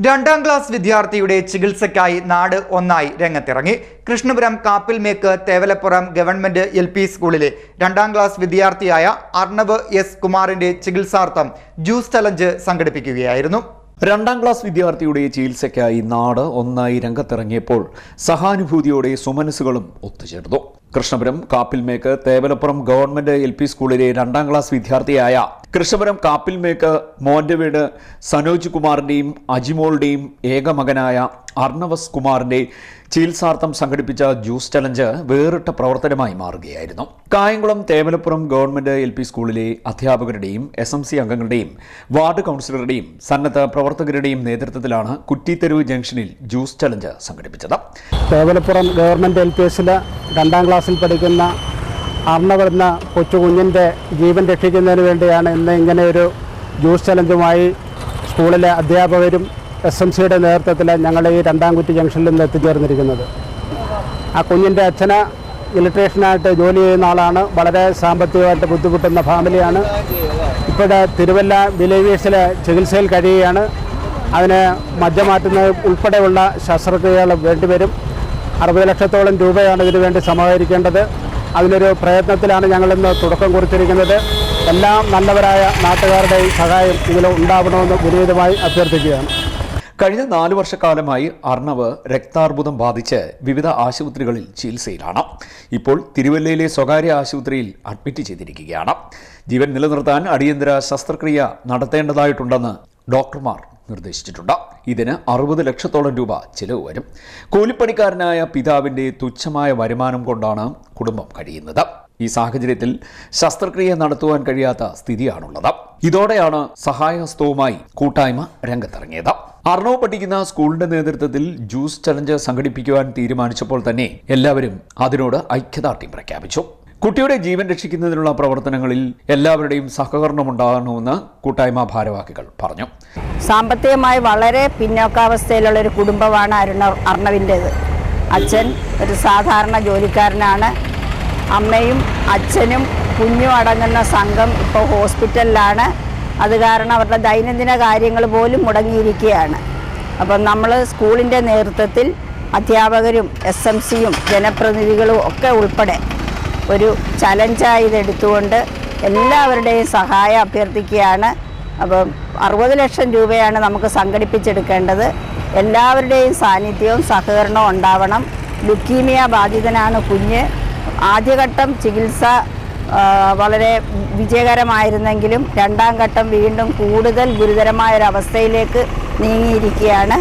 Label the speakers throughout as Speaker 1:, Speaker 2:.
Speaker 1: രണ്ടാം ക്ലാസ് വിദ്യാർത്ഥിയുടെ ചികിത്സയ്ക്കായി നാട് ഒന്നായി രംഗത്തിറങ്ങി. കൃഷ്ണപുരം കാപ്പിൽമേക്ക് തേവലപ്പുറം ഗവൺമെന്റ് LP സ്കൂളിലെ രണ്ടാം ക്ലാസ് വിദ്യാർത്ഥിയായ അർണവ് S കുമാറിന്റെ ചികിത്സാർത്ഥം ജ്യൂസ് ചലഞ്ച് സംഘടിപ്പിക്കുകയായിരുന്നു.
Speaker 2: രണ്ടാം ക്ലാസ് വിദ്യാർത്ഥിയുടെ ചികിത്സയ്ക്കായി നാട് ഒന്നായി രംഗത്തിറങ്ങിയപ്പോൾ സഹാനുഭൂതിയോടെ സുമനസ്സുകളും ഒത്തുചേർന്നു. കൃഷ്ണപുരം കാപ്പിൽമേക്ക് തേവലപ്പുറം ഗവൺമെന്റ് LP സ്കൂളിലെ രണ്ടാം ക്ലാസ് വിദ്യാർത്ഥിയായ കൃഷ്ണപുരം കാപ്പിൽമേക്ക് മോന്റെ വീട് സനോജ് കുമാറിന്റെയും അജിമോളുടെയും ഏകമകനായ അർണവസ് കുമാറിന്റെ ചികിത്സാർത്ഥം സംഘടിപ്പിച്ച ജ്യൂസ് ചലഞ്ച് വേറിട്ട പ്രവർത്തനമായി മാറുകയായിരുന്നു. കായംകുളം തേവലപ്പുറം ഗവൺമെന്റ് LP സ്കൂളിലെ അധ്യാപകരുടെയും SMC അംഗങ്ങളുടെയും വാർഡ് കൗൺസിലറുടെയും സന്നദ്ധ പ്രവർത്തകരുടെയും നേതൃത്വത്തിലാണ് കുറ്റിത്തെരുവ് ജംഗ്ഷനിൽ ജ്യൂസ് ചലഞ്ച് സംഘടിപ്പിച്ചത്.
Speaker 3: തേവലപ്പുറം ഗവൺമെന്റ് LPSലെ രണ്ടാം ക്ലാസ്സിൽ പഠിക്കുന്ന അർണവ് എന്ന കൊച്ചുകുഞ്ഞിൻ്റെ ജീവൻ രക്ഷിക്കുന്നതിന് വേണ്ടിയാണ് ഇന്ന് ഇങ്ങനെ ഒരു ജ്യൂസ് ചലഞ്ചുമായി സ്കൂളിലെ അധ്യാപകരും SMCയുടെ നേതൃത്വത്തിൽ ഞങ്ങൾ ഈ രണ്ടാംകുറ്റി ജംഗ്ഷനിൽ നിന്ന് എത്തിച്ചേർന്നിരിക്കുന്നത്. ആ കുഞ്ഞിൻ്റെ അച്ഛന് ഇലക്ട്രീഷ്യനായിട്ട് ജോലി ചെയ്യുന്ന ആളാണ്. വളരെ സാമ്പത്തികമായിട്ട് ബുദ്ധിമുട്ടുന്ന ഫാമിലിയാണ്. ഇപ്പോൾ തിരുവല്ല ബിലീവേഴ്സിലെ ചികിത്സയിൽ കഴിയുകയാണ്. അതിന് മജ്ജ മാറ്റുന്നത് ഉൾപ്പെടെയുള്ള ശസ്ത്രക്രിയകൾ വേണ്ടിവരും. 60 ലക്ഷത്തോളം രൂപയാണ് ഇതിനു വേണ്ടി സമാഹരിക്കേണ്ടത്. അതിനൊരു പ്രയത്നത്തിലാണ് ഞങ്ങളിന്ന് തുടക്കം കുറിച്ചിരിക്കുന്നത്. എല്ലാ നല്ലവരായ നാട്ടുകാരുടെയും സഹായം ഇതിൽ ഉണ്ടാവണമെന്ന് വിനീതമായി അഭ്യർത്ഥിക്കുകയാണ്.
Speaker 2: കഴിഞ്ഞ 4 വർഷക്കാലമായി അർണവ് രക്താർബുദം ബാധിച്ച് വിവിധ ആശുപത്രികളിൽ ചികിത്സയിലാണ്. ഇപ്പോൾ തിരുവല്ലയിലെ സ്വകാര്യ ആശുപത്രിയിൽ അഡ്മിറ്റ് ചെയ്തിരിക്കുകയാണ്. ജീവൻ നിലനിർത്താൻ അടിയന്തര ശസ്ത്രക്രിയ നടത്തേണ്ടതായിട്ടുണ്ടെന്ന് ഡോക്ടർമാർ നിർദ്ദേശിച്ചിട്ടുണ്ട്. ഇതിന് 60 ലക്ഷത്തോളം രൂപ ചിലവ് വരും. കൂലിപ്പണിക്കാരനായ പിതാവിൻ്റെ തുച്ഛമായ വരുമാനം കൊണ്ടാണ് കുടുംബം കഴിയുന്നത്. ഈ സാഹചര്യത്തിൽ ശസ്ത്രക്രിയ നടത്തുവാൻ കഴിയാത്ത സ്ഥിതിയാണുള്ളത്. ഇതോടെയാണ് സഹായഹസ്തവുമായി കൂട്ടായ്മ രംഗത്തിറങ്ങിയത്. അർണവ് പഠിക്കുന്ന സ്കൂളിന്റെ നേതൃത്വത്തിൽ ജ്യൂസ് ചലഞ്ച് സംഘടിപ്പിക്കുവാൻ തീരുമാനിച്ചപ്പോൾ തന്നെ എല്ലാവരും അതിനോട് ഐക്യദാർഢ്യം പ്രഖ്യാപിച്ചു. കുട്ടിയുടെ ജീവൻ രക്ഷിക്കുന്നതിനുള്ള പ്രവർത്തനങ്ങളിൽ എല്ലാവരുടെയും സഹകരണമുണ്ടാകണമെന്ന് കൂട്ടായ്മ ഭാരവാഹികൾ പറഞ്ഞു.
Speaker 4: സാമ്പത്തികമായി വളരെ പിന്നോക്കാവസ്ഥയിലുള്ള ഒരു കുടുംബമാണ് അർണവിൻ്റേത്. അച്ഛൻ ഒരു സാധാരണ ജോലിക്കാരനാണ്. അമ്മയും അച്ഛനും കുഞ്ഞും അടങ്ങുന്ന സംഘം ഇപ്പോൾ ഹോസ്പിറ്റലിലാണ്. അത് കാരണം അവരുടെ ദൈനംദിന കാര്യങ്ങൾ പോലും മുടങ്ങിയിരിക്കുകയാണ്. അപ്പം നമ്മൾ സ്കൂളിൻ്റെ നേതൃത്വത്തിൽ അധ്യാപകരും SMCയും ജനപ്രതിനിധികളും ഒക്കെ ഉൾപ്പെടെ ഒരു ചലഞ്ചായി ഇതെടുത്തുകൊണ്ട് എല്ലാവരുടെയും സഹായം അഭ്യർത്ഥിക്കുകയാണ്. അപ്പം 60 ലക്ഷം രൂപയാണ് നമുക്ക് സംഘടിപ്പിച്ചെടുക്കേണ്ടത്. എല്ലാവരുടെയും സാന്നിധ്യവും സഹകരണവും ഉണ്ടാവണം. ലുക്കീമിയ ബാധിതനാണ് കുഞ്ഞ്. ആദ്യഘട്ടം ചികിത്സ വളരെ വിജയകരമായിരുന്നെങ്കിലും രണ്ടാം ഘട്ടം വീണ്ടും കൂടുതൽ ഗുരുതരമായൊരവസ്ഥയിലേക്ക് നീങ്ങിയിരിക്കുകയാണ്.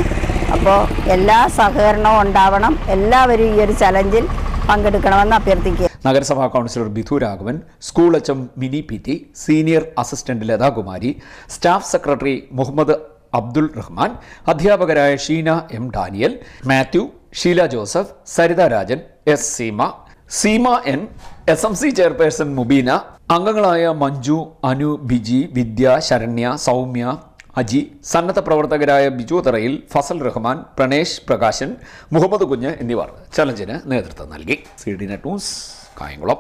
Speaker 4: അപ്പോൾ എല്ലാ സഹകരണവും ഉണ്ടാവണം. എല്ലാവരും ഈ ഒരു ചലഞ്ചിൽ പങ്കെടുക്കണമെന്ന് അഭ്യർത്ഥിക്കുക.
Speaker 2: നഗരസഭാ councillor Bithu Raghavan, school HM Mini PT, senior assistant Lathakumari, staff secretary Muhammad Abdul Rahman, അധ്യാപകരായ Sheena M Daniel, Mathew, Sheela Joseph, Saritha Rajan, S Seema N, SMC chairperson Mubeena, അംഗങ്ങളായ മഞ്ജു, അനു, ബിജി, വിദ്യ, ശരണ്യ, സൗമ്യ, അജി, സന്നദ്ധ പ്രവർത്തകരായ ബിജു തറയിൽ, ഫസൽ റഹ്മാൻ, പ്രണേഷ് പ്രകാശൻ, മുഹമ്മദ് കുഞ്ഞ് എന്നിവർ ചലഞ്ചിന് നേതൃത്വം നൽകി. CDNet news, Kayamkulam.